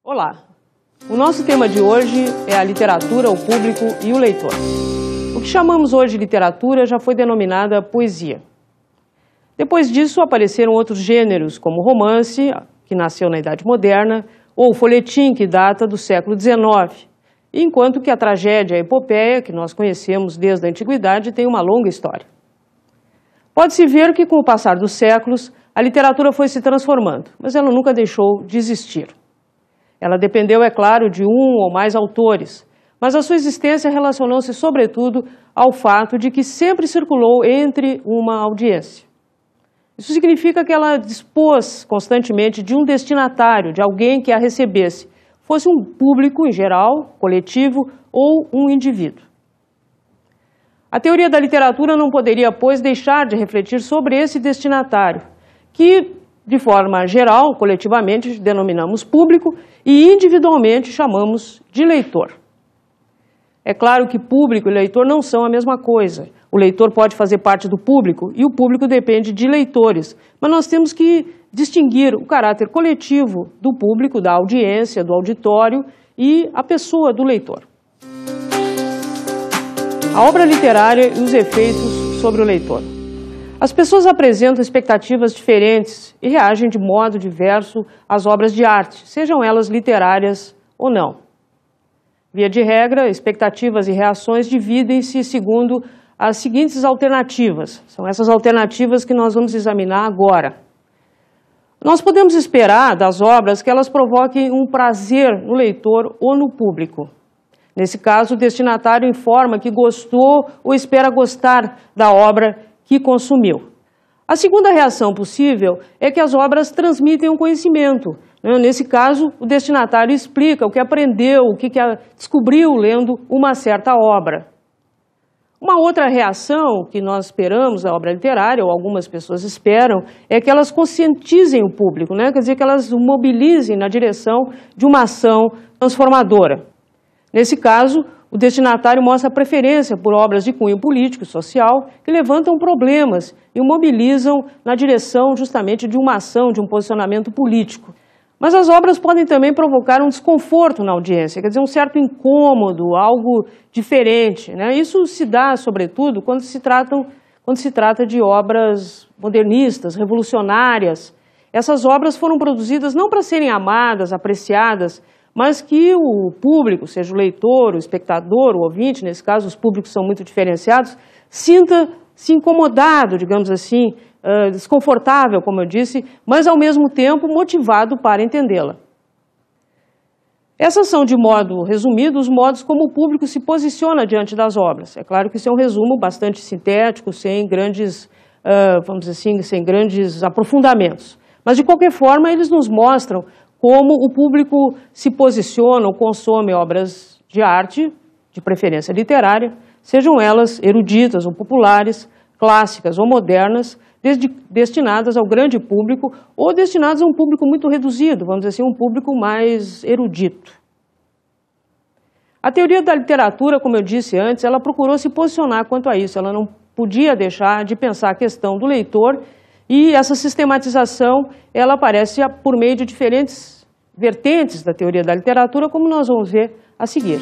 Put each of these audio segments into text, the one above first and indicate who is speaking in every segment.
Speaker 1: Olá! O nosso tema de hoje é a literatura, o público e o leitor. O que chamamos hoje de literatura já foi denominada poesia. Depois disso apareceram outros gêneros, como o romance, que nasceu na Idade Moderna, ou o folhetim, que data do século XIX, enquanto que a tragédia e a epopeia, que nós conhecemos desde a Antiguidade, tem uma longa história. Pode-se ver que, com o passar dos séculos, a literatura foi se transformando, mas ela nunca deixou de existir. Ela dependeu, é claro, de um ou mais autores, mas a sua existência relacionou-se, sobretudo, ao fato de que sempre circulou entre uma audiência. Isso significa que ela dispôs constantemente de um destinatário, de alguém que a recebesse, fosse um público em geral, coletivo ou um indivíduo. A teoria da literatura não poderia, pois, deixar de refletir sobre esse destinatário, que, de forma geral, coletivamente, denominamos público e individualmente chamamos de leitor. É claro que público e leitor não são a mesma coisa. O leitor pode fazer parte do público e o público depende de leitores, mas nós temos que distinguir o caráter coletivo do público, da audiência, do auditório e a pessoa do leitor. A obra literária e os efeitos sobre o leitor. As pessoas apresentam expectativas diferentes e reagem de modo diverso às obras de arte, sejam elas literárias ou não. Via de regra, expectativas e reações dividem-se segundo as seguintes alternativas. São essas alternativas que nós vamos examinar agora. Nós podemos esperar das obras que elas provoquem um prazer no leitor ou no público. Nesse caso, o destinatário informa que gostou ou espera gostar da obra que consumiu. A segunda reação possível é que as obras transmitem um conhecimento. Nesse caso, o destinatário explica o que aprendeu, o que descobriu lendo uma certa obra. Uma outra reação que nós esperamos da obra literária, ou algumas pessoas esperam, é que elas conscientizem o público, quer dizer, que elas o mobilizem na direção de uma ação transformadora. Nesse caso, o destinatário mostra preferência por obras de cunho político e social que levantam problemas e o mobilizam na direção justamente de uma ação, de um posicionamento político. Mas as obras podem também provocar um desconforto na audiência, quer dizer, um certo incômodo, algo diferente. Isso se dá, sobretudo, quando se trata de obras modernistas, revolucionárias. Essas obras foram produzidas não para serem amadas, apreciadas, mas que o público, seja o leitor, o espectador, o ouvinte, nesse caso os públicos são muito diferenciados, sinta-se incomodado, digamos assim, desconfortável, como eu disse, mas ao mesmo tempo motivado para entendê-la. Essas são, de modo resumido, os modos como o público se posiciona diante das obras. É claro que isso é um resumo bastante sintético, sem grandes, vamos dizer assim, sem grandes aprofundamentos. Mas, de qualquer forma, eles nos mostram como o público se posiciona ou consome obras de arte, de preferência literária, sejam elas eruditas ou populares, clássicas ou modernas, destinadas ao grande público ou destinadas a um público muito reduzido, vamos dizer assim, um público mais erudito. A teoria da literatura, como eu disse antes, ela procurou se posicionar quanto a isso, ela não podia deixar de pensar a questão do leitor. E essa sistematização, ela aparece por meio de diferentes vertentes da teoria da literatura, como nós vamos ver a seguir.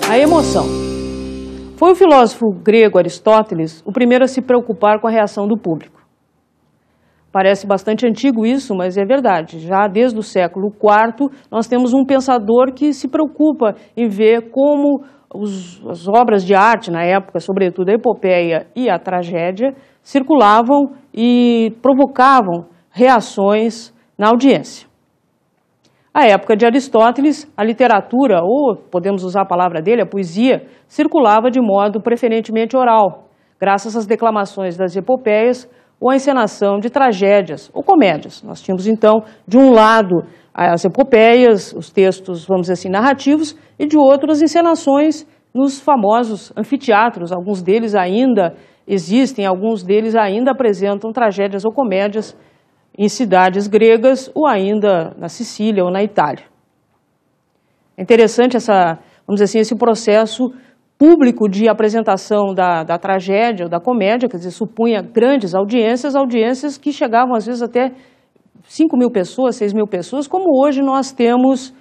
Speaker 1: A emoção. Foi o filósofo grego Aristóteles o primeiro a se preocupar com a reação do público. Parece bastante antigo isso, mas é verdade. Já desde o século IV, nós temos um pensador que se preocupa em ver como as obras de arte, na época, sobretudo a epopeia e a tragédia, circulavam e provocavam reações na audiência. À época de Aristóteles, a literatura, ou podemos usar a palavra dele, a poesia, circulava de modo preferentemente oral, graças às declamações das epopeias ou à encenação de tragédias ou comédias. Nós tínhamos, então, de um lado as epopeias, os textos, vamos dizer assim, narrativos, e de outro as encenações nos famosos anfiteatros, alguns deles ainda existem, alguns deles ainda apresentam tragédias ou comédias em cidades gregas ou ainda na Sicília ou na Itália. É interessante vamos dizer assim, esse processo público de apresentação da tragédia ou da comédia, quer dizer, supunha grandes audiências que chegavam às vezes até 5.000 pessoas, 6.000 pessoas, como hoje nós temos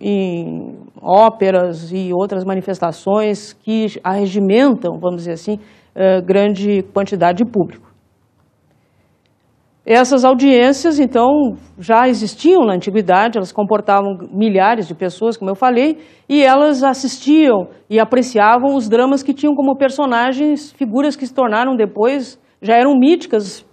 Speaker 1: em óperas e outras manifestações que arregimentam, vamos dizer assim, grande quantidade de público. Essas audiências, então, já existiam na antiguidade, elas comportavam milhares de pessoas, como eu falei, e elas assistiam e apreciavam os dramas que tinham como personagens figuras que se tornaram depois, já eram míticas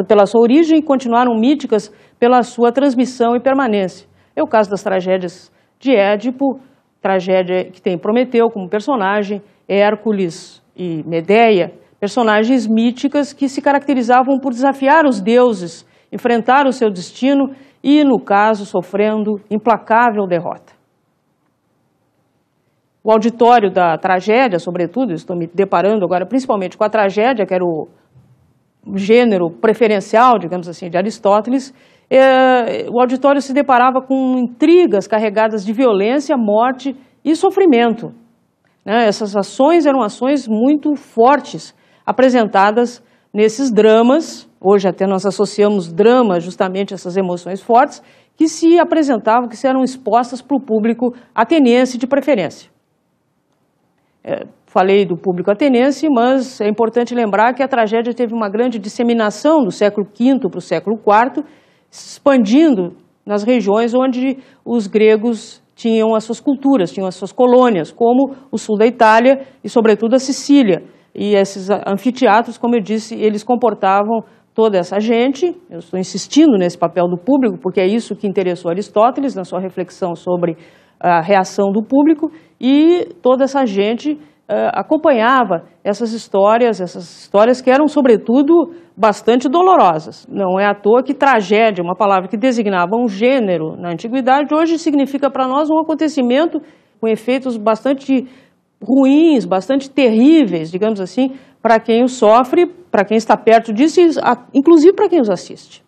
Speaker 1: pela sua origem e continuaram míticas pela sua transmissão e permanência. É o caso das tragédias de Édipo, tragédia que tem Prometeu como personagem, Hércules e Medeia, personagens míticas que se caracterizavam por desafiar os deuses, enfrentar o seu destino e, no caso, sofrendo implacável derrota. O auditório da tragédia, sobretudo, estou me deparando agora principalmente com a tragédia, que era o gênero preferencial, digamos assim, de Aristóteles, o auditório se deparava com intrigas carregadas de violência, morte e sofrimento. Essas ações eram ações muito fortes, apresentadas nesses dramas. Hoje até nós associamos drama justamente a essas emoções fortes, que se apresentavam, que eram expostas para o público ateniense de preferência. Falei do público ateniense, mas é importante lembrar que a tragédia teve uma grande disseminação do século V para o século IV, expandindo nas regiões onde os gregos tinham as suas culturas, tinham as suas colônias, como o sul da Itália e, sobretudo, a Sicília. E esses anfiteatros, como eu disse, eles comportavam toda essa gente. Eu estou insistindo nesse papel do público, porque é isso que interessou Aristóteles na sua reflexão sobre a reação do público, e toda essa gente acompanhava essas histórias que eram, sobretudo, bastante dolorosas. Não é à toa que tragédia, uma palavra que designava um gênero na antiguidade, hoje significa para nós um acontecimento com efeitos bastante ruins, bastante terríveis, digamos assim, para quem o sofre, para quem está perto disso, e inclusive para quem os assiste.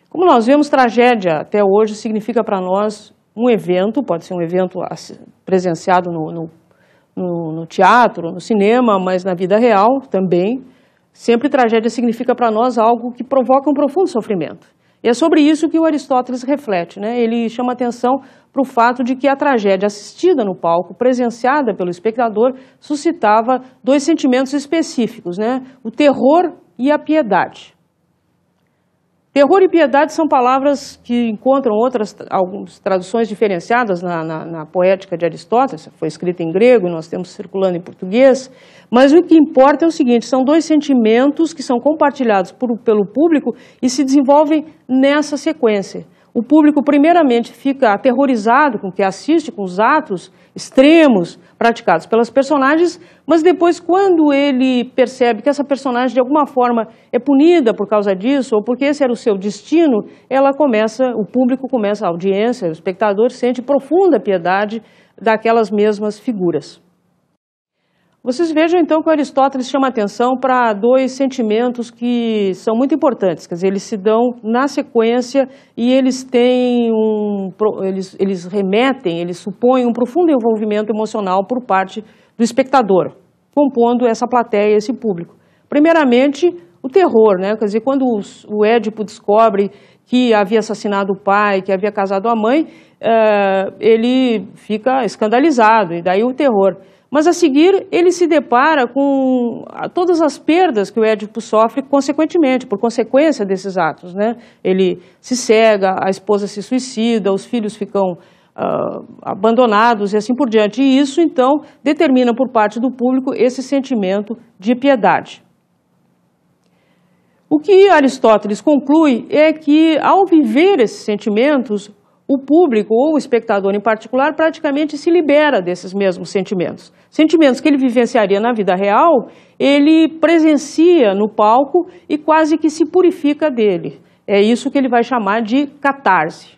Speaker 1: Como nós vemos, tragédia até hoje significa para nós um evento, pode ser um evento presenciado no teatro, no cinema, mas na vida real também. Sempre tragédia significa para nós algo que provoca um profundo sofrimento. E é sobre isso que o Aristóteles reflete, né? Ele chama atenção para o fato de que a tragédia assistida no palco, presenciada pelo espectador, suscitava dois sentimentos específicos, né? O terror e a piedade. Terror e piedade são palavras que encontram algumas traduções diferenciadas na poética de Aristóteles. Foi escrita em grego e nós temos circulando em português. Mas o que importa é o seguinte: são dois sentimentos que são compartilhados pelo público e se desenvolvem nessa sequência. O público, primeiramente, fica aterrorizado com o que assiste, com os atos extremos praticados pelas personagens, mas depois, quando ele percebe que essa personagem, de alguma forma, é punida por causa disso, ou porque esse era o seu destino, o público começa, a audiência, o espectador sente profunda piedade daquelas mesmas figuras. Vocês vejam, então, que o Aristóteles chama atenção para dois sentimentos que são muito importantes. Quer dizer, eles se dão na sequência e eles supõem um profundo envolvimento emocional por parte do espectador, compondo essa plateia, esse público. Primeiramente, o terror, né? Quer dizer, quando o Édipo descobre que havia assassinado o pai, que havia casado a mãe, ele fica escandalizado, e daí o terror. Mas, a seguir, ele se depara com todas as perdas que o Édipo sofre consequentemente, por consequência desses atos, né? Ele se cega, a esposa se suicida, os filhos ficam abandonados e assim por diante. E isso, então, determina por parte do público esse sentimento de piedade. O que Aristóteles conclui é que, ao viver esses sentimentos, o público, ou o espectador em particular, praticamente se libera desses mesmos sentimentos. Sentimentos que ele vivenciaria na vida real, ele presencia no palco e quase que se purifica dele. É isso que ele vai chamar de catarse.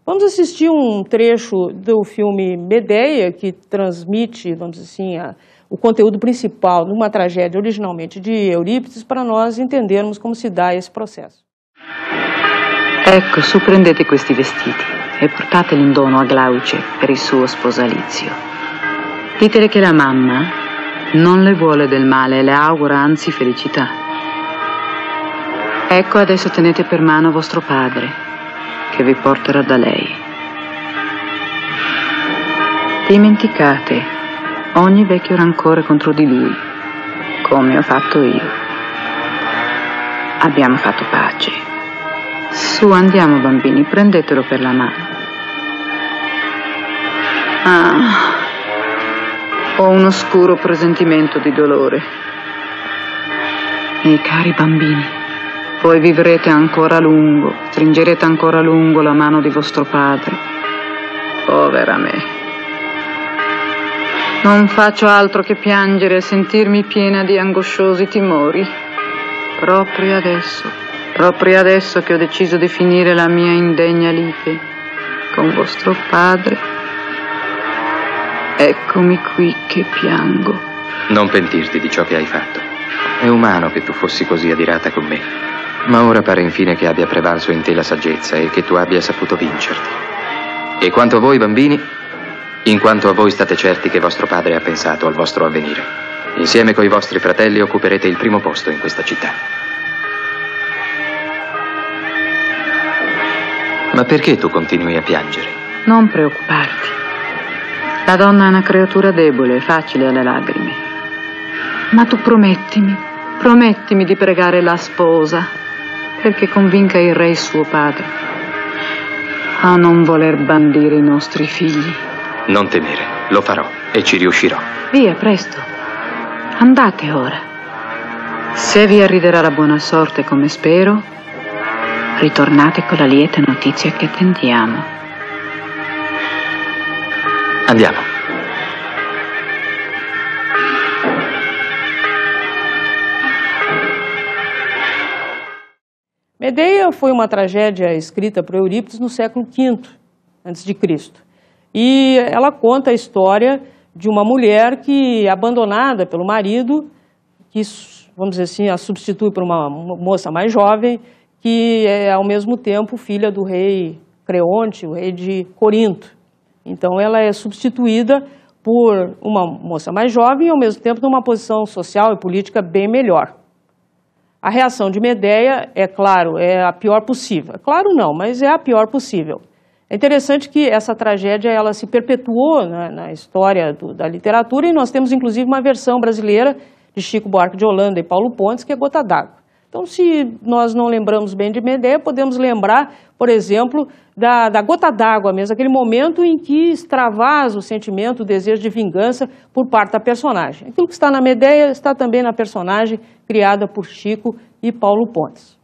Speaker 1: Vamos assistir um trecho do filme Medeia, que transmite, vamos dizer assim, o conteúdo principal de uma tragédia originalmente de Eurípides, para nós entendermos como se dá esse processo.
Speaker 2: Ecco, su prendete questi vestiti e portateli in dono a Glauce per il suo sposalizio. Ditele che la mamma non le vuole del male e le augura anzi felicità. Ecco adesso tenete per mano vostro padre, che vi porterà da lei. Dimenticate ogni vecchio rancore contro di lui, come ho fatto io. Abbiamo fatto pace. Su, andiamo bambini, prendetelo per la mano. Ho un oscuro presentimento di dolore. Miei cari bambini, voi vivrete ancora a lungo, stringerete ancora a lungo la mano di vostro padre. Povera me. Non faccio altro che piangere e sentirmi piena di angosciosi timori. Proprio adesso che ho deciso di finire la mia indegna lite con vostro padre, eccomi qui che piango.
Speaker 3: Non pentirti di ciò che hai fatto. È umano che tu fossi così adirata con me. Ma ora pare infine che abbia prevalso in te la saggezza e che tu abbia saputo vincerti. E quanto a voi bambini, in quanto a voi state certi che vostro padre ha pensato al vostro avvenire. Insieme coi vostri fratelli occuperete il primo posto in questa città. Ma perché tu continui a piangere?
Speaker 2: Non preoccuparti. La donna è una creatura debole e facile alle lagrime. Ma tu promettimi di pregare la sposa perché convinca il re suo padre a non voler bandire i nostri figli.
Speaker 3: Non temere, lo farò e ci riuscirò.
Speaker 2: Via, presto. Andate ora. Se vi arriverà la buona sorte come spero, ritornate con la lieta notizia che attendiamo.
Speaker 3: Andiamo.
Speaker 1: Medeia foi uma tragédia escrita por Eurípides no século V a.C. E ela conta a história de uma mulher que, abandonada pelo marido, que, vamos dizer assim, a substitui por uma moça mais jovem, que é ao mesmo tempo filha do rei Creonte, o rei de Corinto. Então ela é substituída por uma moça mais jovem e ao mesmo tempo numa posição social e política bem melhor. A reação de Medeia, é claro, é a pior possível. Claro não, mas é a pior possível. É interessante que essa tragédia ela se perpetuou na história da literatura e nós temos inclusive uma versão brasileira de Chico Buarque de Holanda e Paulo Pontes, que é Gota d'Água. Então, se nós não lembramos bem de Medeia, podemos lembrar, por exemplo, da gota d'água mesmo, aquele momento em que extravasa o sentimento, o desejo de vingança por parte da personagem. Aquilo que está na Medeia está também na personagem criada por Chico e Paulo Pontes.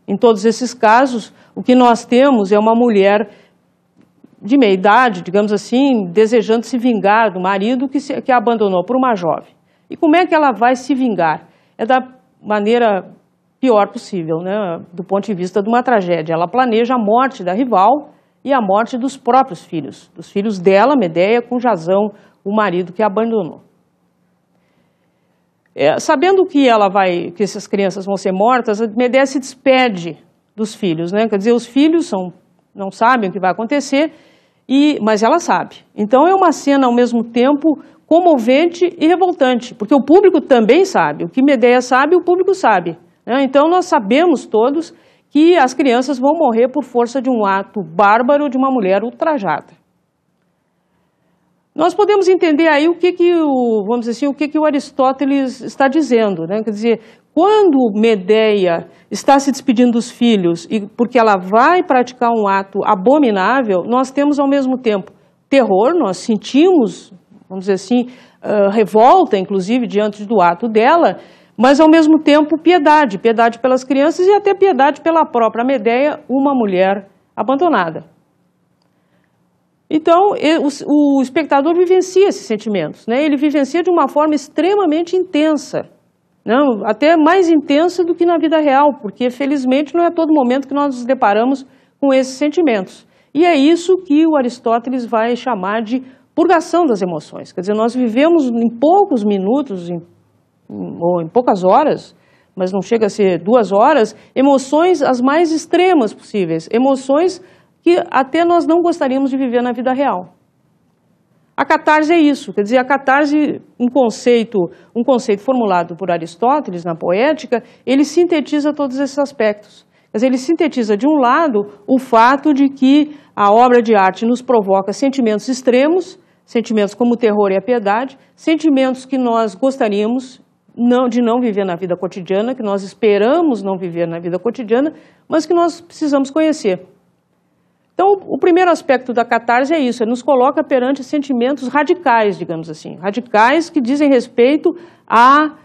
Speaker 1: Em todos esses casos, o que nós temos é uma mulher de meia idade, digamos assim, desejando se vingar do marido que a abandonou por uma jovem. E como é que ela vai se vingar? É da maneira pior possível, né? Do ponto de vista de uma tragédia. Ela planeja a morte da rival e a morte dos próprios filhos, dos filhos dela, Medeia, com Jasão, o marido que a abandonou. Sabendo que que essas crianças vão ser mortas, Medeia se despede dos filhos, né? Quer dizer, os filhos não sabem o que vai acontecer, mas ela sabe. Então é uma cena ao mesmo tempo comovente e revoltante, porque o público também sabe. O que Medeia sabe, o público sabe, né? Então nós sabemos todos que as crianças vão morrer por força de um ato bárbaro de uma mulher ultrajada. Nós podemos entender aí vamos dizer assim, o que o Aristóteles está dizendo, né? Quer dizer, quando Medeia está se despedindo dos filhos e porque ela vai praticar um ato abominável, nós temos ao mesmo tempo terror, nós sentimos, vamos dizer assim, revolta, inclusive, diante do ato dela, mas ao mesmo tempo piedade pelas crianças e até piedade pela própria Medeia, uma mulher abandonada. Então, o espectador vivencia esses sentimentos, né? Ele vivencia de uma forma extremamente intensa, não? Até mais intensa do que na vida real, porque, felizmente, não é a todo momento que nós nos deparamos com esses sentimentos. E é isso que o Aristóteles vai chamar de purgação das emoções. Quer dizer, nós vivemos em poucos minutos, ou em poucas horas, mas não chega a ser 2 horas, emoções as mais extremas possíveis, emoções que até nós não gostaríamos de viver na vida real. A catarse é isso, quer dizer, a catarse, um conceito formulado por Aristóteles na Poética, ele sintetiza todos esses aspectos. Quer dizer, ele sintetiza, de um lado, o fato de que a obra de arte nos provoca sentimentos extremos, sentimentos como o terror e a piedade, sentimentos que nós gostaríamos de não viver na vida cotidiana, que nós esperamos não viver na vida cotidiana, mas que nós precisamos conhecer. Então, o primeiro aspecto da catarse é isso, ele nos coloca perante sentimentos radicais, digamos assim, radicais que dizem respeito a,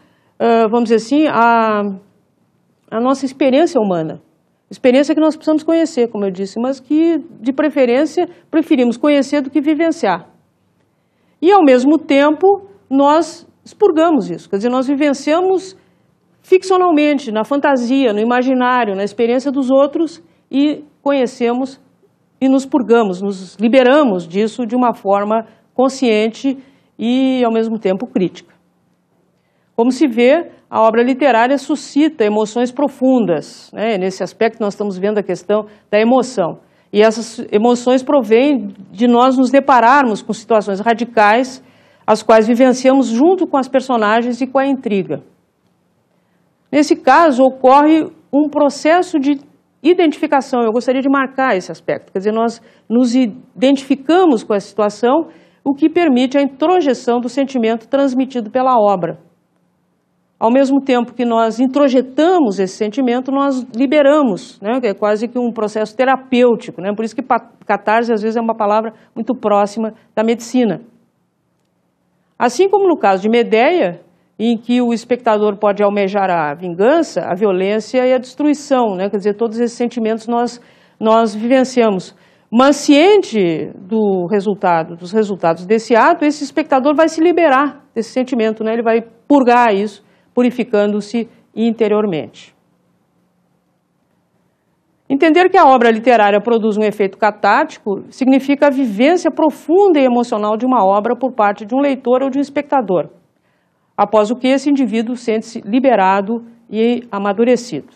Speaker 1: vamos dizer assim, a nossa experiência humana. Experiência que nós precisamos conhecer, como eu disse, mas que, de preferência, preferimos conhecer do que vivenciar. E, ao mesmo tempo, nós expurgamos isso, quer dizer, nós vivenciamos ficcionalmente, na fantasia, no imaginário, na experiência dos outros e conhecemos e nos purgamos, nos liberamos disso de uma forma consciente e, ao mesmo tempo, crítica. Como se vê, a obra literária suscita emoções profundas, né? Nesse aspecto nós estamos vendo a questão da emoção. E essas emoções provêm de nós nos depararmos com situações radicais, as quais vivenciamos junto com as personagens e com a intriga. Nesse caso, ocorre um processo de identificação, eu gostaria de marcar esse aspecto, quer dizer, nós nos identificamos com essa situação, o que permite a introjeção do sentimento transmitido pela obra. Ao mesmo tempo que nós introjetamos esse sentimento, nós liberamos, né, que é quase que um processo terapêutico, né, por isso que catarse às vezes é uma palavra muito próxima da medicina. Assim como no caso de Medeia, em que o espectador pode almejar a vingança, a violência e a destruição, né? Quer dizer, todos esses sentimentos nós vivenciamos. Mas ciente dos resultados desse ato, esse espectador vai se liberar desse sentimento, né? Ele vai purgar isso, purificando-se interiormente. Entender que a obra literária produz um efeito catártico significa a vivência profunda e emocional de uma obra por parte de um leitor ou de um espectador, após o que esse indivíduo sente-se liberado e amadurecido.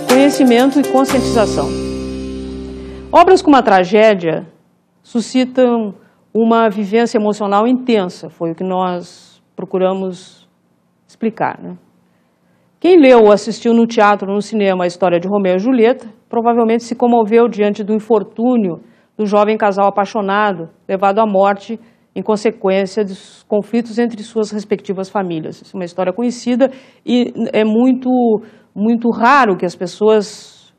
Speaker 1: Conhecimento e conscientização. Obras como a tragédia suscitam uma vivência emocional intensa, foi o que nós procuramos explicar, né? Quem leu ou assistiu no teatro ou no cinema a história de Romeu e Julieta, provavelmente se comoveu diante do infortúnio do jovem casal apaixonado, levado à morte em consequência dos conflitos entre suas respectivas famílias. Isso é uma história conhecida e é muito raro que as pessoas,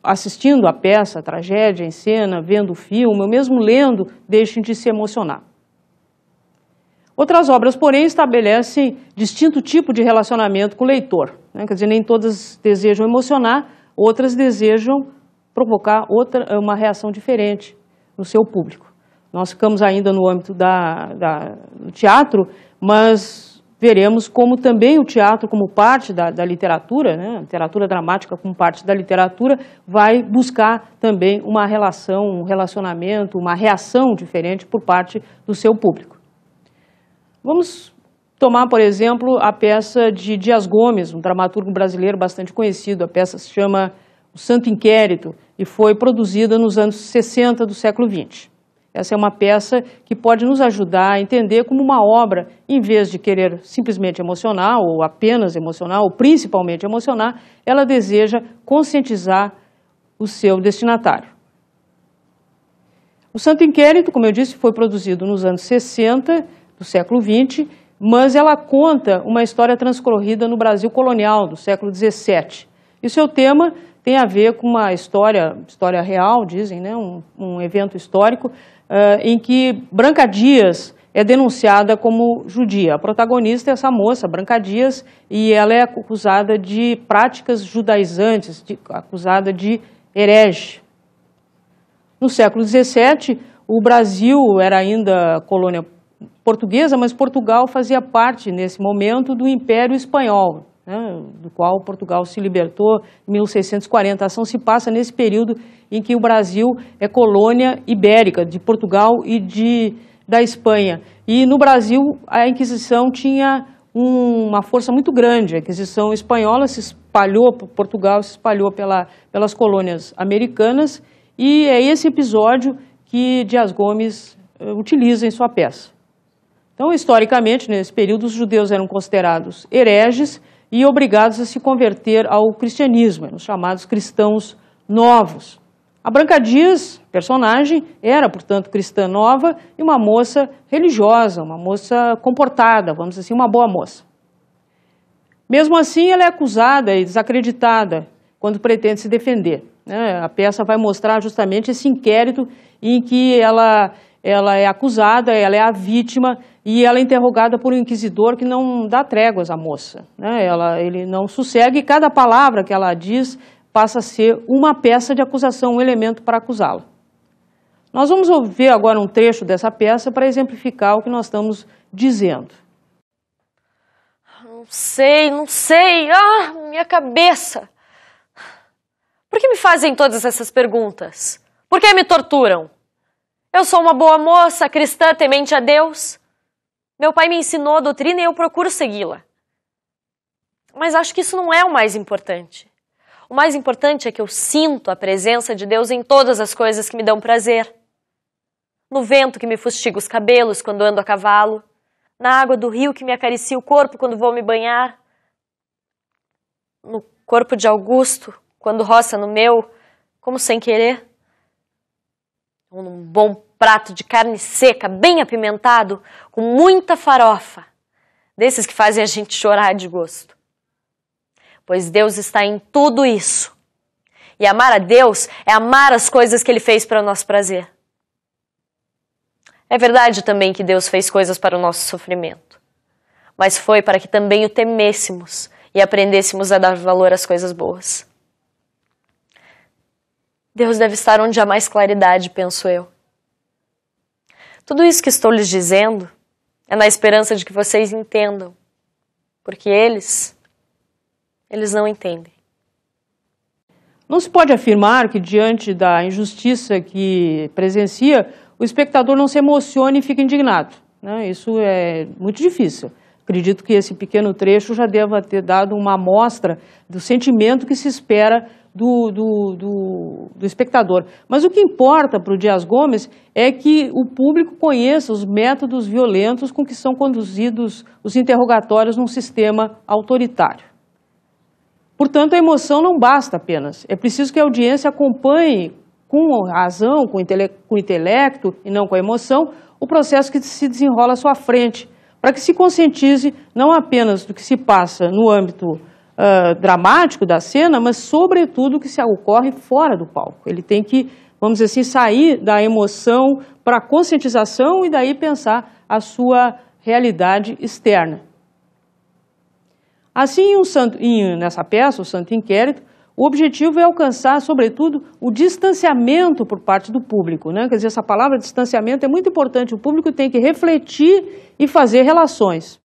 Speaker 1: assistindo a peça, a tragédia em cena, vendo o filme, ou mesmo lendo, deixem de se emocionar. Outras obras, porém, estabelecem distinto tipo de relacionamento com o leitor, né? Quer dizer, nem todas desejam emocionar, outras desejam provocar uma reação diferente no seu público. Nós ficamos ainda no âmbito do teatro, mas veremos como também o teatro, como parte da literatura, né? A literatura dramática como parte da literatura, vai buscar também uma relação, um relacionamento, uma reação diferente por parte do seu público. Vamos tomar, por exemplo, a peça de Dias Gomes, um dramaturgo brasileiro bastante conhecido. A peça se chama O Santo Inquérito e foi produzida nos anos 60 do século XX. Essa é uma peça que pode nos ajudar a entender como uma obra, em vez de querer simplesmente emocionar, ou apenas emocionar, ou principalmente emocionar, ela deseja conscientizar o seu destinatário. O Santo Inquérito, como eu disse, foi produzido nos anos 60 do século XX, mas ela conta uma história transcorrida no Brasil colonial do século XVII. E o seu tema tem a ver com uma história real, dizem, né, um evento histórico, em que Branca Dias é denunciada como judia. A protagonista é essa moça, Branca Dias, e ela é acusada de práticas judaizantes, acusada de herege. No século XVII, o Brasil era ainda colônia portuguesa, mas Portugal fazia parte, nesse momento, do Império Espanhol, né, do qual Portugal se libertou em 1640. A ação se passa nesse período em que o Brasil é colônia ibérica, de Portugal e da Espanha. E no Brasil a Inquisição tinha uma força muito grande. A Inquisição espanhola se espalhou por Portugal, se espalhou pelas colônias americanas, e é esse episódio que Dias Gomes utiliza em sua peça. Então, historicamente, nesse período, os judeus eram considerados hereges e obrigados a se converter ao cristianismo, eram chamados cristãos novos. A Branca Dias, personagem, era, portanto, cristã nova e uma moça religiosa, uma moça comportada, vamos dizer assim, uma boa moça. Mesmo assim, ela é acusada e desacreditada quando pretende se defender. A peça vai mostrar justamente esse inquérito em que ela é acusada, ela é a vítima e ela é interrogada por um inquisidor que não dá tréguas à moça. Ele não sossega e cada palavra que ela diz passa a ser uma peça de acusação, um elemento para acusá-la. Nós vamos ver agora um trecho dessa peça para exemplificar o que nós estamos dizendo.
Speaker 4: Não sei. Ah, minha cabeça. Por que me fazem todas essas perguntas? Por que me torturam? Eu sou uma boa moça, cristã, temente a Deus. Meu pai me ensinou a doutrina e eu procuro segui-la. Mas acho que isso não é o mais importante. O mais importante é que eu sinto a presença de Deus em todas as coisas que me dão prazer. No vento que me fustiga os cabelos quando ando a cavalo, na água do rio que me acaricia o corpo quando vou me banhar, no corpo de Augusto, quando roça no meu, como sem querer, ou num bom prato de carne seca, bem apimentado, com muita farofa, desses que fazem a gente chorar de gosto. Pois Deus está em tudo isso. E amar a Deus é amar as coisas que Ele fez para o nosso prazer. É verdade também que Deus fez coisas para o nosso sofrimento, mas foi para que também o temêssemos e aprendêssemos a dar valor às coisas boas. Deus deve estar onde há mais claridade, penso eu. Tudo isso que estou lhes dizendo é na esperança de que vocês entendam, porque eles não entendem.
Speaker 1: Não se pode afirmar que, diante da injustiça que presencia, o espectador não se emocione e fique indignado. Isso é muito difícil. Acredito que esse pequeno trecho já deva ter dado uma amostra do sentimento que se espera do espectador. Mas o que importa para o Dias Gomes é que o público conheça os métodos violentos com que são conduzidos os interrogatórios num sistema autoritário. Portanto, a emoção não basta apenas. É preciso que a audiência acompanhe com razão, com o intelecto e não com a emoção, o processo que se desenrola à sua frente, para que se conscientize não apenas do que se passa no âmbito dramático da cena, mas sobretudo o que se ocorre fora do palco. Ele tem que, vamos dizer assim, sair da emoção para a conscientização e daí pensar a sua realidade externa. Assim, nessa peça, o Santo Inquérito, o objetivo é alcançar, sobretudo, o distanciamento por parte do público. Quer dizer, essa palavra distanciamento é muito importante. O público tem que refletir e fazer relações.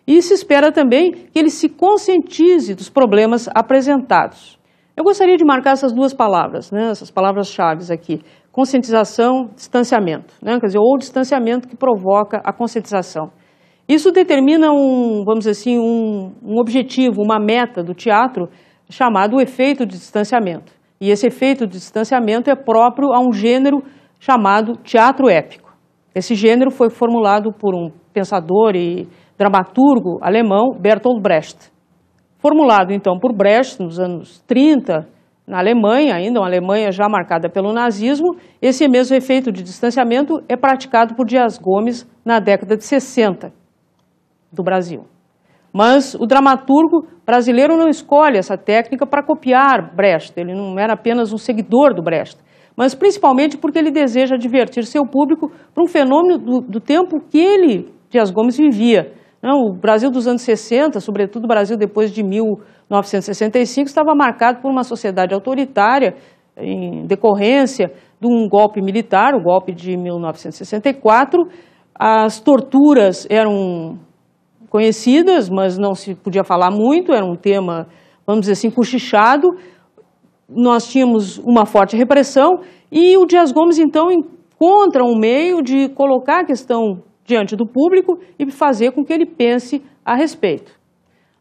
Speaker 1: E se espera também que ele se conscientize dos problemas apresentados. Eu gostaria de marcar essas duas palavras, essas palavras-chave aqui. Conscientização, distanciamento. Quer dizer, ou o distanciamento que provoca a conscientização. Isso determina vamos dizer assim, um objetivo, uma meta do teatro chamado o efeito de distanciamento. E esse efeito de distanciamento é próprio a um gênero chamado teatro épico. Esse gênero foi formulado por um pensador e dramaturgo alemão, Bertolt Brecht. Formulado, então, por Brecht nos anos 30, na Alemanha, ainda uma Alemanha já marcada pelo nazismo, esse mesmo efeito de distanciamento é praticado por Dias Gomes na década de 60 do Brasil. Mas o dramaturgo brasileiro não escolhe essa técnica para copiar Brecht, ele não era apenas um seguidor do Brecht, mas principalmente porque ele deseja divertir seu público para um fenômeno do tempo que ele, Dias Gomes, vivia. O Brasil dos anos 60, sobretudo o Brasil depois de 1965, estava marcado por uma sociedade autoritária em decorrência de um golpe militar, o golpe de 1964. As torturas eram conhecidas, mas não se podia falar muito, era um tema, vamos dizer assim, cochichado. Nós tínhamos uma forte repressão e o Dias Gomes, então, encontra um meio de colocar a questão diante do público e fazer com que ele pense a respeito.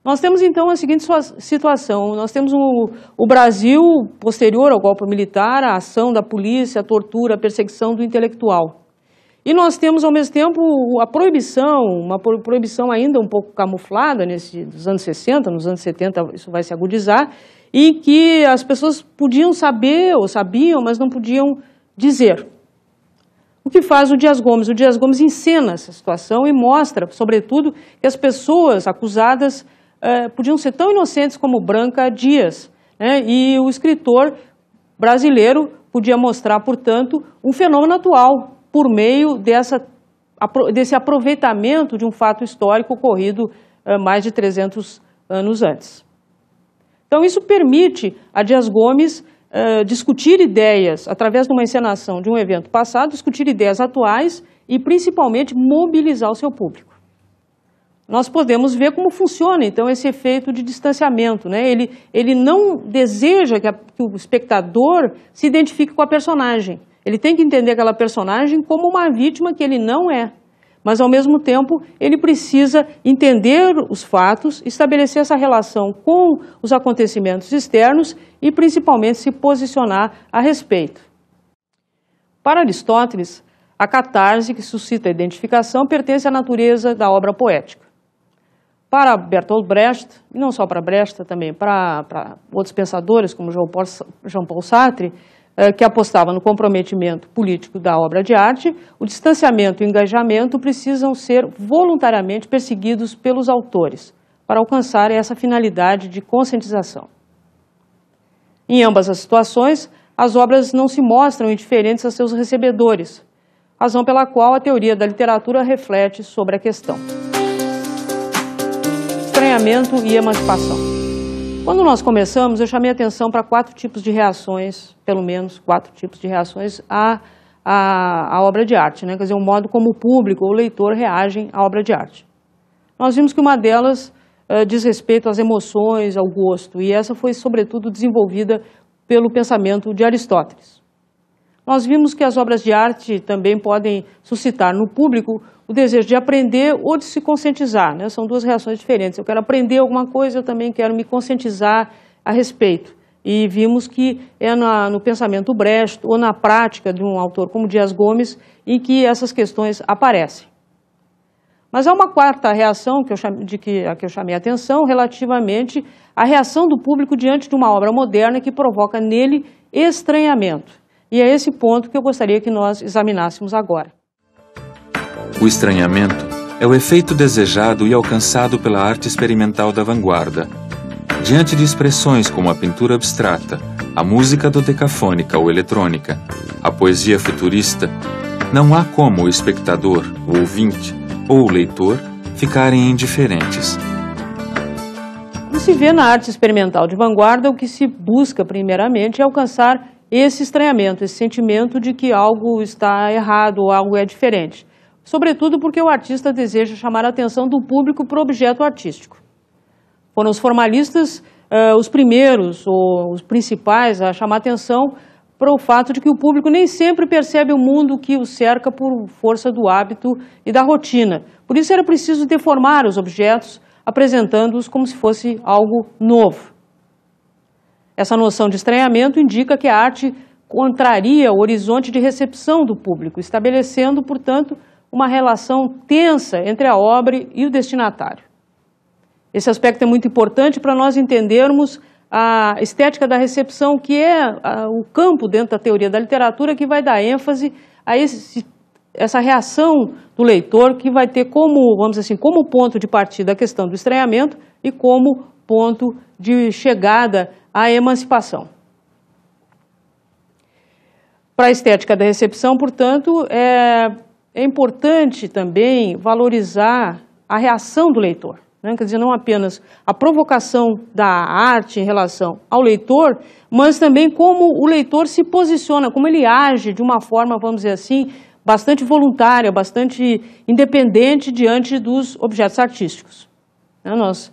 Speaker 1: Nós temos então a seguinte situação, nós temos o Brasil posterior ao golpe militar, a ação da polícia, a tortura, a perseguição do intelectual. E nós temos ao mesmo tempo a proibição, uma proibição ainda um pouco camuflada dos anos 60, nos anos 70 isso vai se agudizar, e que as pessoas podiam saber ou sabiam, mas não podiam dizer. O que faz o Dias Gomes? O Dias Gomes encena essa situação e mostra, sobretudo, que as pessoas acusadas podiam ser tão inocentes como Branca Dias, né? E o escritor brasileiro podia mostrar, portanto, um fenômeno atual por meio desse aproveitamento de um fato histórico ocorrido mais de 300 anos antes. Então isso permite a Dias Gomes discutir ideias, através de uma encenação de um evento passado, discutir ideias atuais e principalmente mobilizar o seu público. Nós podemos ver como funciona, então, esse efeito de distanciamento, né? Ele não deseja que o espectador se identifique com a personagem. Ele tem que entender aquela personagem como uma vítima que ele não é. Mas, ao mesmo tempo, ele precisa entender os fatos, estabelecer essa relação com os acontecimentos externos e, principalmente, se posicionar a respeito. Para Aristóteles, a catarse que suscita a identificação pertence à natureza da obra poética. Para Bertolt Brecht, e não só para Brecht, também para outros pensadores, como Jean-Paul Sartre, que apostava no comprometimento político da obra de arte, o distanciamento e o engajamento precisam ser voluntariamente perseguidos pelos autores, para alcançar essa finalidade de conscientização. Em ambas as situações, as obras não se mostram indiferentes a seus recebedores, razão pela qual a teoria da literatura reflete sobre a questão. Estranhamento e emancipação. Quando nós começamos, eu chamei a atenção para 4 tipos de reações, pelo menos 4 tipos de reações à obra de arte, né? Quer dizer, o modo como o público ou o leitor reagem à obra de arte. Nós vimos que uma delas diz respeito às emoções, ao gosto, e essa foi, sobretudo, desenvolvida pelo pensamento de Aristóteles. Nós vimos que as obras de arte também podem suscitar no público o desejo de aprender ou de se conscientizar, né? São 2 reações diferentes. Eu quero aprender alguma coisa, eu também quero me conscientizar a respeito. E vimos que é no pensamento Brecht ou na prática de um autor como Dias Gomes em que essas questões aparecem. Mas há uma 4ª reação a que eu chamei a atenção relativamente à reação do público diante de uma obra moderna que provoca nele estranhamento. E é esse ponto que eu gostaria que nós examinássemos agora.
Speaker 5: O estranhamento é o efeito desejado e alcançado pela arte experimental da vanguarda. Diante de expressões como a pintura abstrata, a música dodecafônica ou eletrônica, a poesia futurista, não há como o espectador, o ouvinte ou o leitor ficarem indiferentes.
Speaker 1: Como se vê na arte experimental de vanguarda, o que se busca primeiramente é alcançar esse estranhamento, esse sentimento de que algo está errado ou algo é diferente. Sobretudo porque o artista deseja chamar a atenção do público para o objeto artístico. Foram os formalistas os primeiros ou os principais a chamar a atenção para o fato de que o público nem sempre percebe o mundo que o cerca por força do hábito e da rotina. Por isso era preciso deformar os objetos, apresentando-os como se fosse algo novo. Essa noção de estranhamento indica que a arte contraria o horizonte de recepção do público, estabelecendo, portanto, uma relação tensa entre a obra e o destinatário. Esse aspecto é muito importante para nós entendermos a estética da recepção, que é o campo dentro da teoria da literatura que vai dar ênfase a essa reação do leitor, que vai ter como, vamos dizer assim, como ponto de partida a questão do estranhamento e como ponto de chegada à emancipação. Para a estética da recepção, portanto, é importante também valorizar a reação do leitor, né? Quer dizer, não apenas a provocação da arte em relação ao leitor, mas também como o leitor se posiciona, como ele age de uma forma, vamos dizer assim, bastante voluntária, bastante independente diante dos objetos artísticos. Nós,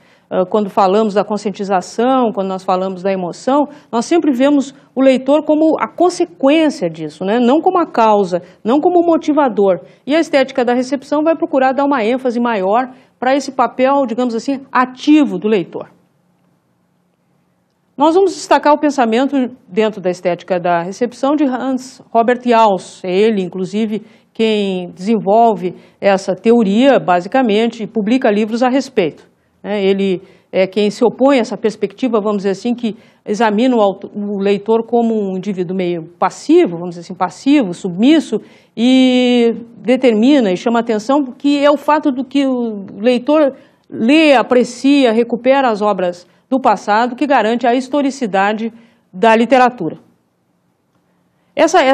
Speaker 1: quando falamos da conscientização, quando nós falamos da emoção, nós sempre vemos o leitor como a consequência disso, né? Não como a causa, não como motivador. E a estética da recepção vai procurar dar uma ênfase maior para esse papel, digamos assim, ativo do leitor. Nós vamos destacar o pensamento dentro da estética da recepção de Hans Robert Jauss. É ele, inclusive, quem desenvolve essa teoria, basicamente, e publica livros a respeito. Ele é quem se opõe a essa perspectiva, vamos dizer assim, que examina o leitor como um indivíduo meio passivo, vamos dizer assim, passivo, submisso, e determina e chama atenção que é o fato do que o leitor lê, aprecia, recupera as obras do passado que garante a historicidade da literatura.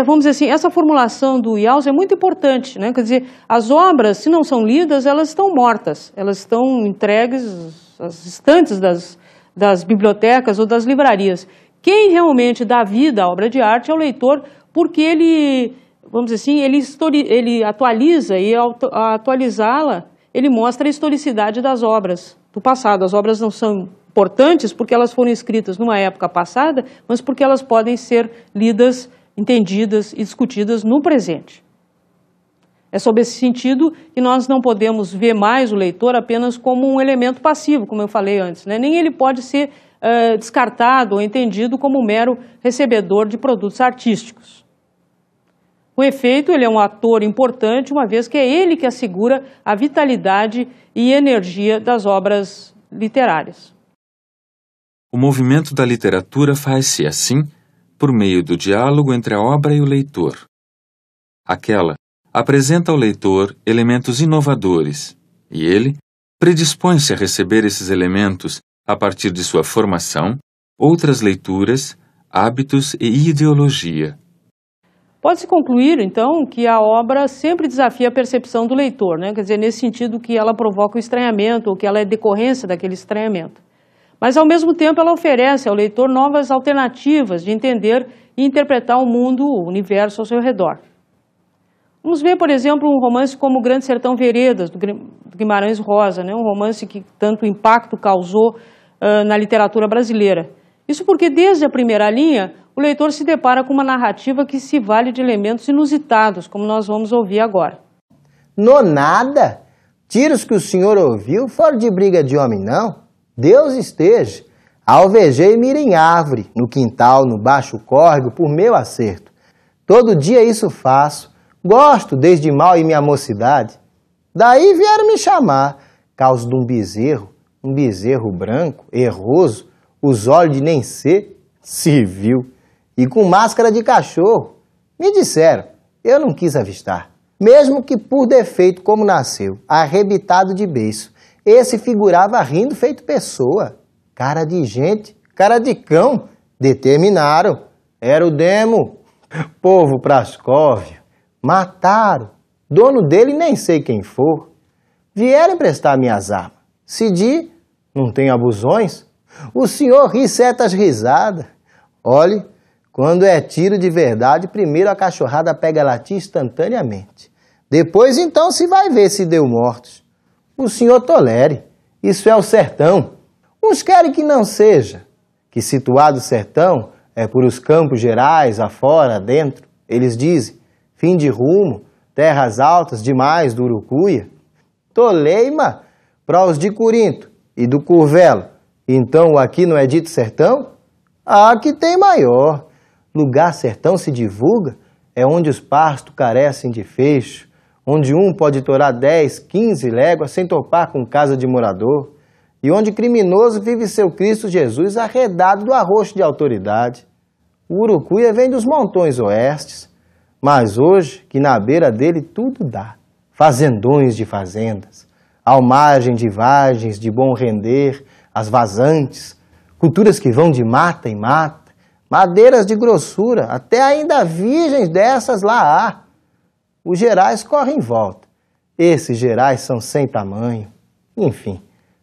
Speaker 1: Vamos dizer assim, essa formulação do Jauss é muito importante, né? Quer dizer, as obras, se não são lidas, elas estão mortas, elas estão entregues às estantes das bibliotecas ou das livrarias. Quem realmente dá vida à obra de arte é o leitor, porque ele, vamos dizer assim, ele atualiza e ao atualizá-la, ele mostra a historicidade das obras do passado. As obras não são importantes porque elas foram escritas numa época passada, mas porque elas podem ser lidas, entendidas e discutidas no presente. É sob esse sentido que nós não podemos ver mais o leitor apenas como um elemento passivo, como eu falei antes, né? Nem ele pode ser descartado ou entendido como um mero recebedor de produtos artísticos. Com efeito, ele é um ator importante, uma vez que é ele que assegura a vitalidade e energia das obras literárias.
Speaker 5: O movimento da literatura faz-se, assim, por meio do diálogo entre a obra e o leitor. Aquela apresenta ao leitor elementos inovadores, e ele predispõe-se a receber esses elementos a partir de sua formação, outras leituras, hábitos e ideologia.
Speaker 1: Pode-se concluir, então, que a obra sempre desafia a percepção do leitor, né? Quer dizer, nesse sentido que ela provoca o estranhamento, ou que ela é decorrência daquele estranhamento. Mas, ao mesmo tempo, ela oferece ao leitor novas alternativas de entender e interpretar o mundo, o universo ao seu redor. Vamos ver, por exemplo, um romance como O Grande Sertão Veredas, do Guimarães Rosa, né? Um romance que tanto impacto causou na literatura brasileira. Isso porque, desde a primeira linha, o leitor se depara com uma narrativa que se vale de elementos inusitados, como nós vamos ouvir agora.
Speaker 6: No nada? Tiros que o senhor ouviu foram de briga de homem, não? Deus esteja. Alvejei mira em árvore, no quintal, no baixo córrego, por meu acerto. Todo dia isso faço. Gosto desde mal e minha mocidade. Daí vieram me chamar, causa de um bezerro branco, erroso, os olhos de nem ser, se viu, e com máscara de cachorro. Me disseram, eu não quis avistar, mesmo que por defeito como nasceu, arrebitado de beiço. Esse figurava rindo feito pessoa, cara de gente, cara de cão, determinaram, era o demo, povo Prascóvio, mataram, dono dele nem sei quem for, vieram emprestar minhas armas, Cidi, não tem abusões, o senhor ri certas risadas, olhe, quando é tiro de verdade, primeiro a cachorrada pega latim instantaneamente, depois então se vai ver se deu mortos. O senhor tolere, isso é o sertão. Uns querem que não seja, que situado o sertão é por os campos gerais, afora, adentro. Eles dizem, fim de rumo, terras altas demais do Urucuia. Toleima, para os de Corinto e do Curvelo. Então aqui não é dito sertão? Aqui tem maior. Lugar sertão se divulga, é onde os pastos carecem de fecho, onde um pode torar 10, 15 léguas sem topar com casa de morador, e onde criminoso vive seu Cristo Jesus arredado do arroxo de autoridade. O Urucuia vem dos montões oestes, mas hoje que na beira dele tudo dá, fazendões de fazendas, ao margem de vargens de bom render, as vazantes, culturas que vão de mata em mata, madeiras de grossura, até ainda virgens dessas lá há. Os gerais correm em volta. Esses gerais são sem tamanho. Enfim,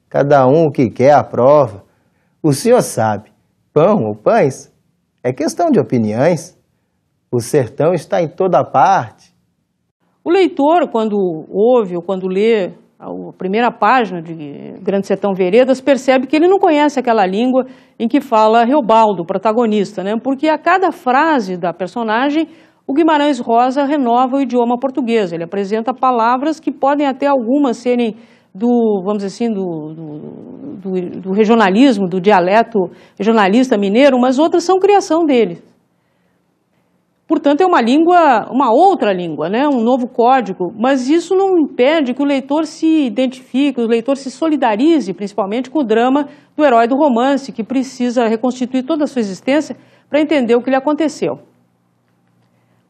Speaker 6: cada um o que quer aprova. O senhor sabe, pão ou pães é questão de opiniões. O sertão está em toda parte.
Speaker 1: O leitor, quando ouve ou quando lê a primeira página de Grande Sertão Veredas, percebe que ele não conhece aquela língua em que fala Reobaldo, o protagonista, né? Porque a cada frase da personagem, o Guimarães Rosa renova o idioma português. Ele apresenta palavras que podem até algumas serem vamos dizer assim, do regionalismo, do dialeto regionalista mineiro, mas outras são criação dele. Portanto, é uma outra língua, né? Um novo código, mas isso não impede que o leitor se identifique, o leitor se solidarize, principalmente com o drama do herói do romance, que precisa reconstituir toda a sua existência para entender o que lhe aconteceu.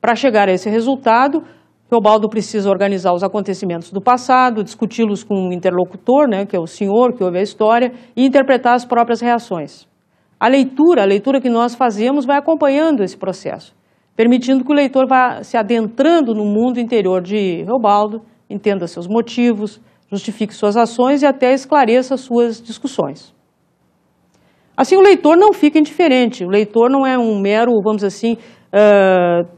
Speaker 1: Para chegar a esse resultado, Teobaldo precisa organizar os acontecimentos do passado, discuti-los com um interlocutor, né, que é o senhor que ouve a história, e interpretar as próprias reações. A leitura que nós fazemos vai acompanhando esse processo, permitindo que o leitor vá se adentrando no mundo interior de Teobaldo, entenda seus motivos, justifique suas ações e até esclareça suas discussões. Assim, o leitor não fica indiferente, o leitor não é um mero, vamos dizer assim,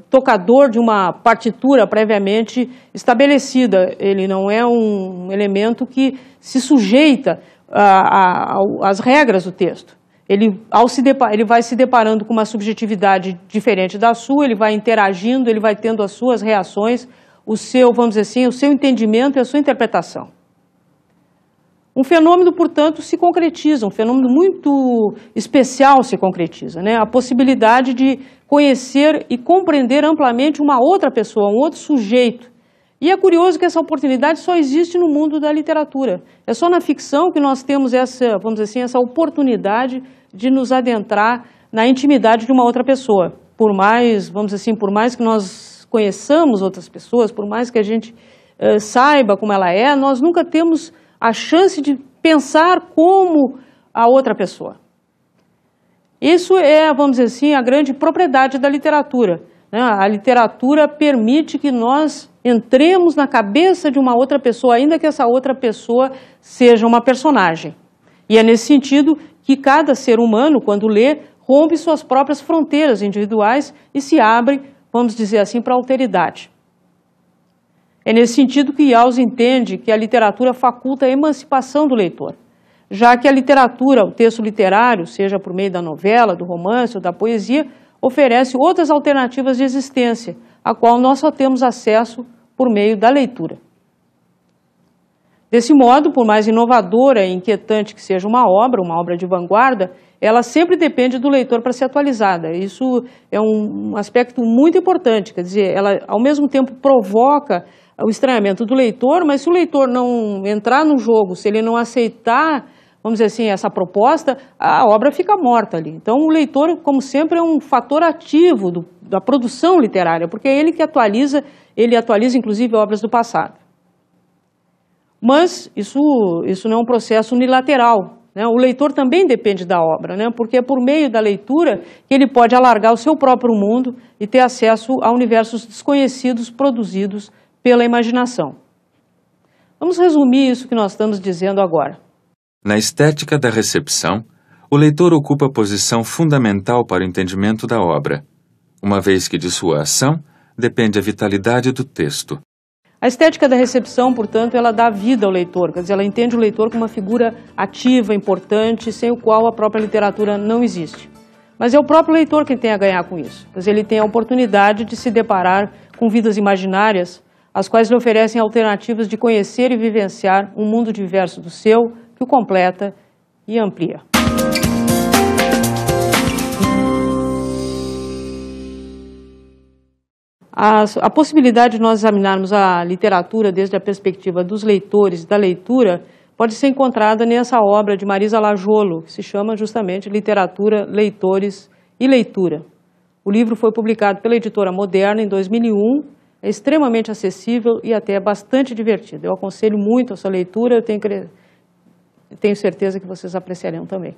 Speaker 1: tocador de uma partitura previamente estabelecida, ele não é um elemento que se sujeita às regras do texto. Ele vai se deparando com uma subjetividade diferente da sua, ele vai interagindo, ele vai tendo as suas reações, vamos dizer assim, o seu entendimento e a sua interpretação. Um fenômeno, portanto, se concretiza, um fenômeno muito especial se concretiza, né? A possibilidade de conhecer e compreender amplamente uma outra pessoa, um outro sujeito. E é curioso que essa oportunidade só existe no mundo da literatura. É só na ficção que nós temos vamos dizer assim, essa oportunidade de nos adentrar na intimidade de uma outra pessoa. Por mais, vamos dizer assim, por mais que nós conheçamos outras pessoas, por mais que a gente saiba como ela é, nós nunca temos a chance de pensar como a outra pessoa. Isso é, vamos dizer assim, a grande propriedade da literatura, né? A literatura permite que nós entremos na cabeça de uma outra pessoa, ainda que essa outra pessoa seja uma personagem. E é nesse sentido que cada ser humano, quando lê, rompe suas próprias fronteiras individuais e se abre, vamos dizer assim, para a alteridade. É nesse sentido que Yaws entende que a literatura faculta a emancipação do leitor, já que a literatura, o texto literário, seja por meio da novela, do romance ou da poesia, oferece outras alternativas de existência, a qual nós só temos acesso por meio da leitura. Desse modo, por mais inovadora e inquietante que seja uma obra de vanguarda, ela sempre depende do leitor para ser atualizada. Isso é um aspecto muito importante, quer dizer, ela ao mesmo tempo provoca o estranhamento do leitor, mas se o leitor não entrar no jogo, se ele não aceitar, vamos dizer assim, essa proposta, a obra fica morta ali. Então o leitor, como sempre, é um fator ativo da produção literária, porque é ele que atualiza inclusive obras do passado. Mas isso não é um processo unilateral, né? O leitor também depende da obra, né? Porque é por meio da leitura que ele pode alargar o seu próprio mundo e ter acesso a universos desconhecidos produzidos pela imaginação. Vamos resumir isso que nós estamos dizendo agora.
Speaker 5: Na estética da recepção, o leitor ocupa posição fundamental para o entendimento da obra, uma vez que de sua ação depende a vitalidade do texto.
Speaker 1: A estética da recepção, portanto, ela dá vida ao leitor, quer dizer, ela entende o leitor como uma figura ativa, importante, sem o qual a própria literatura não existe. Mas é o próprio leitor quem tem a ganhar com isso, quer dizer, ele tem a oportunidade de se deparar com vidas imaginárias, as quais lhe oferecem alternativas de conhecer e vivenciar um mundo diverso do seu, que o completa e amplia. A possibilidade de nós examinarmos a literatura desde a perspectiva dos leitores e da leitura pode ser encontrada nessa obra de Marisa Lajolo, que se chama justamente Literatura, Leitores e Leitura. O livro foi publicado pela editora Moderna em 2001, é extremamente acessível e até bastante divertido. Eu aconselho muito essa leitura, eu tenho certeza que vocês apreciarão também.